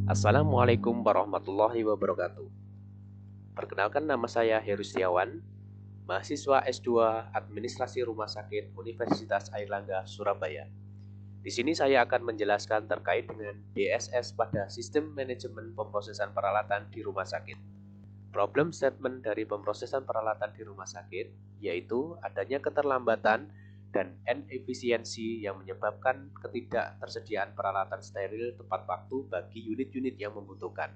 Assalamualaikum warahmatullahi wabarakatuh. Perkenalkan, nama saya Heru Setiawan, mahasiswa S2 Administrasi Rumah Sakit Universitas Airlangga, Surabaya. Di sini saya akan menjelaskan terkait dengan DSS pada Sistem Manajemen Pemrosesan Peralatan di Rumah Sakit. Problem statement dari pemrosesan peralatan di rumah sakit yaitu adanya keterlambatan dan inefisiensi yang menyebabkan ketidaktersediaan peralatan steril tepat waktu bagi unit-unit yang membutuhkan.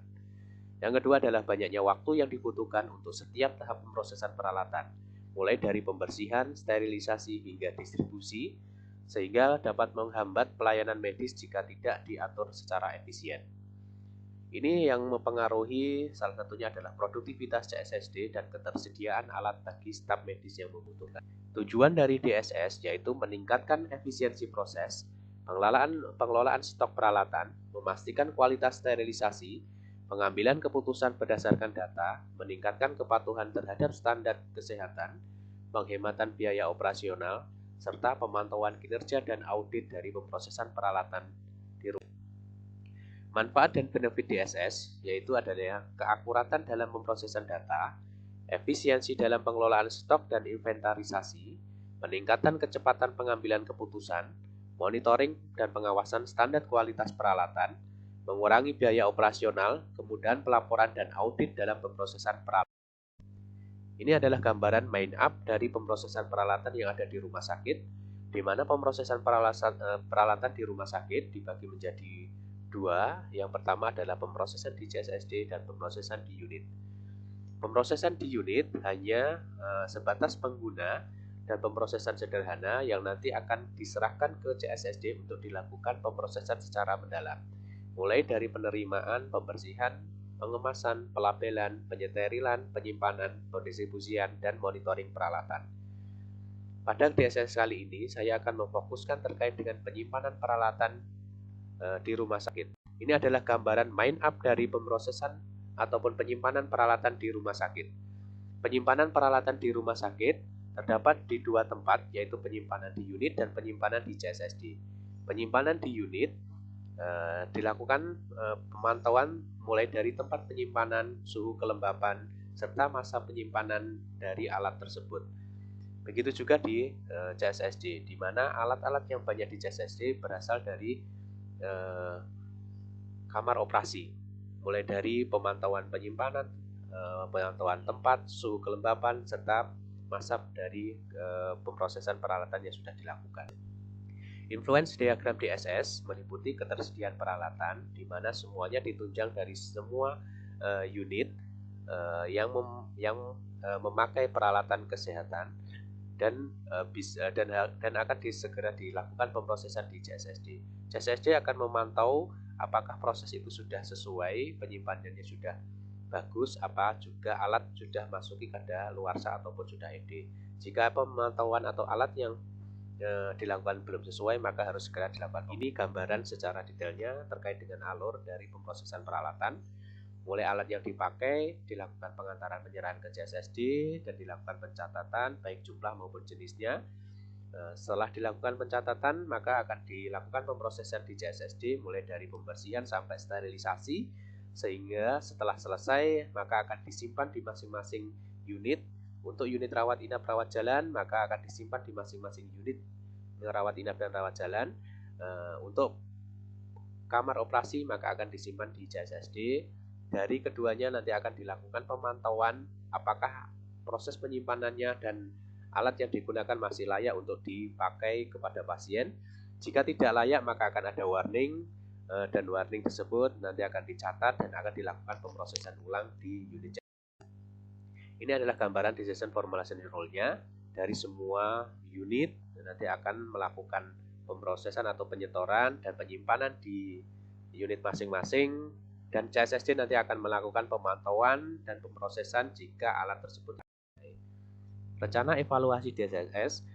Yang kedua adalah banyaknya waktu yang dibutuhkan untuk setiap tahap pemrosesan peralatan, mulai dari pembersihan, sterilisasi, hingga distribusi, sehingga dapat menghambat pelayanan medis jika tidak diatur secara efisien. Ini yang mempengaruhi salah satunya adalah produktivitas CSSD dan ketersediaan alat bagi staf medis yang membutuhkan. Tujuan dari DSS yaitu meningkatkan efisiensi proses, pengelolaan stok peralatan, memastikan kualitas sterilisasi, pengambilan keputusan berdasarkan data, meningkatkan kepatuhan terhadap standar kesehatan, penghematan biaya operasional, serta pemantauan kinerja dan audit dari pemrosesan peralatan di rumah. Manfaat dan benefit DSS yaitu adanya keakuratan dalam pemrosesan data, efisiensi dalam pengelolaan stok dan inventarisasi, peningkatan kecepatan pengambilan keputusan, monitoring dan pengawasan standar kualitas peralatan, mengurangi biaya operasional, kemudahan pelaporan dan audit dalam pemrosesan peralatan. Ini adalah gambaran main up dari pemrosesan peralatan yang ada di rumah sakit, di mana pemrosesan peralatan di rumah sakit dibagi menjadi dua. Yang pertama adalah pemrosesan di CSSD dan pemrosesan di unit. Pemrosesan di unit hanya sebatas pengguna dan pemrosesan sederhana yang nanti akan diserahkan ke CSSD untuk dilakukan pemrosesan secara mendalam, mulai dari penerimaan, pembersihan, pengemasan, pelabelan, penyeterilan, penyimpanan, pendistribusian, dan monitoring peralatan. Pada DSS kali ini, saya akan memfokuskan terkait dengan penyimpanan peralatan di rumah sakit. Ini adalah gambaran main up dari pemrosesan ataupun penyimpanan peralatan di rumah sakit. Penyimpanan peralatan di rumah sakit terdapat di dua tempat, yaitu penyimpanan di unit dan penyimpanan di CSSD. Penyimpanan di unit dilakukan pemantauan mulai dari tempat penyimpanan, suhu kelembapan, serta masa penyimpanan dari alat tersebut. Begitu juga di CSSD, di mana alat-alat yang banyak di CSSD berasal dari kamar operasi, mulai dari pemantauan penyimpanan, pemantauan tempat, suhu kelembapan, serta masa dari pemrosesan peralatan yang sudah dilakukan. Influence diagram DSS meliputi ketersediaan peralatan, di mana semuanya ditunjang dari semua unit yang memakai peralatan kesehatan dan akan segera dilakukan pemrosesan di CSSD. CSSD akan memantau apakah proses itu sudah sesuai, penyimpanannya sudah bagus, apa juga alat sudah masuki kadaluarsa ataupun sudah ED. Jika pemantauan atau alat yang dilakukan belum sesuai, maka harus segera dilakukan. Ini gambaran secara detailnya terkait dengan alur dari pemrosesan peralatan, mulai alat yang dipakai, dilakukan pengantaran penyerahan ke CSSD, dan dilakukan pencatatan baik jumlah maupun jenisnya. Setelah dilakukan pencatatan, maka akan dilakukan pemrosesan di CSSD mulai dari pembersihan sampai sterilisasi, sehingga setelah selesai maka akan disimpan di masing-masing unit. Untuk unit rawat inap rawat jalan, maka akan disimpan di masing-masing unit rawat inap dan rawat jalan. Untuk kamar operasi maka akan disimpan di CSSD. Dari keduanya nanti akan dilakukan pemantauan apakah proses penyimpanannya dan alat yang digunakan masih layak untuk dipakai kepada pasien. Jika tidak layak, maka akan ada warning, dan warning tersebut nanti akan dicatat dan akan dilakukan pemrosesan ulang di unit. Ini adalah gambaran decision formulation rule-nya dari semua unit. Nanti akan melakukan pemrosesan atau penyetoran dan penyimpanan di unit masing-masing, dan CSSD nanti akan melakukan pemantauan dan pemrosesan jika alat tersebut. Rencana evaluasi DSS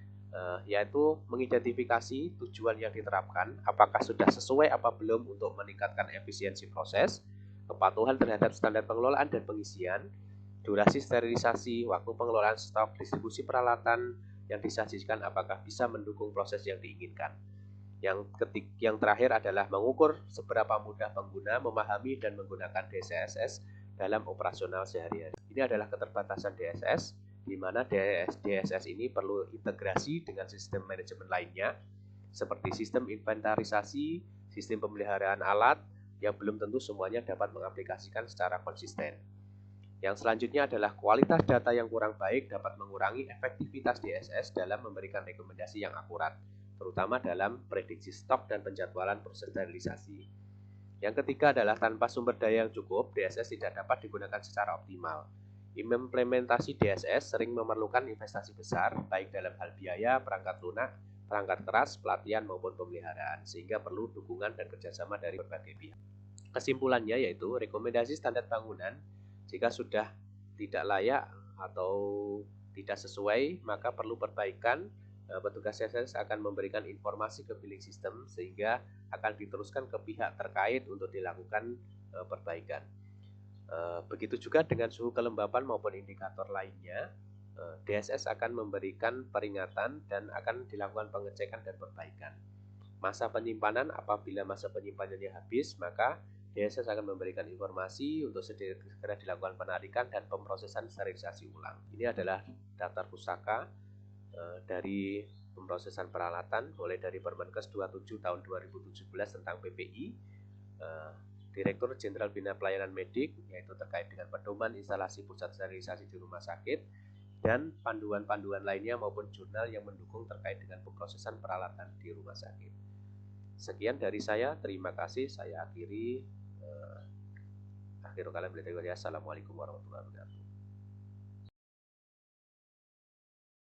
yaitu mengidentifikasi tujuan yang diterapkan, apakah sudah sesuai apa belum untuk meningkatkan efisiensi proses, kepatuhan terhadap standar pengelolaan dan pengisian, durasi sterilisasi, waktu pengelolaan stok, distribusi peralatan yang disajikan apakah bisa mendukung proses yang diinginkan. Yang terakhir adalah mengukur seberapa mudah pengguna memahami dan menggunakan DSS dalam operasional sehari-hari. Ini adalah keterbatasan DSS, di mana DSS ini perlu integrasi dengan sistem manajemen lainnya, seperti sistem inventarisasi, sistem pemeliharaan alat, yang belum tentu semuanya dapat mengaplikasikan secara konsisten. Yang selanjutnya adalah kualitas data yang kurang baik dapat mengurangi efektivitas DSS dalam memberikan rekomendasi yang akurat, terutama dalam prediksi stok dan penjadwalan proses sterilisasi. Yang ketiga adalah tanpa sumber daya yang cukup, DSS tidak dapat digunakan secara optimal. Implementasi DSS sering memerlukan investasi besar, baik dalam hal biaya, perangkat lunak, perangkat keras, pelatihan maupun pemeliharaan, sehingga perlu dukungan dan kerjasama dari berbagai pihak. Kesimpulannya yaitu rekomendasi standar bangunan jika sudah tidak layak atau tidak sesuai, maka perlu perbaikan. Petugas DSS akan memberikan informasi ke billing system sehingga akan diteruskan ke pihak terkait untuk dilakukan perbaikan. Begitu juga dengan suhu kelembapan maupun indikator lainnya, DSS akan memberikan peringatan dan akan dilakukan pengecekan dan perbaikan. Masa penyimpanan, apabila masa penyimpanannya habis, maka DSS akan memberikan informasi untuk segera dilakukan penarikan dan pemrosesan sterilisasi ulang. Ini adalah daftar pusaka dari pemrosesan peralatan mulai dari Permenkes 27 tahun 2017 tentang PPI, Direktur Jenderal Bina Pelayanan Medik, yaitu terkait dengan pedoman instalasi pusat sterilisasi di rumah sakit, dan panduan-panduan lainnya maupun jurnal yang mendukung terkait dengan pemrosesan peralatan di rumah sakit. Sekian dari saya, terima kasih. Saya akhiri. Akhirul kalam. Assalamualaikum warahmatullahi wabarakatuh.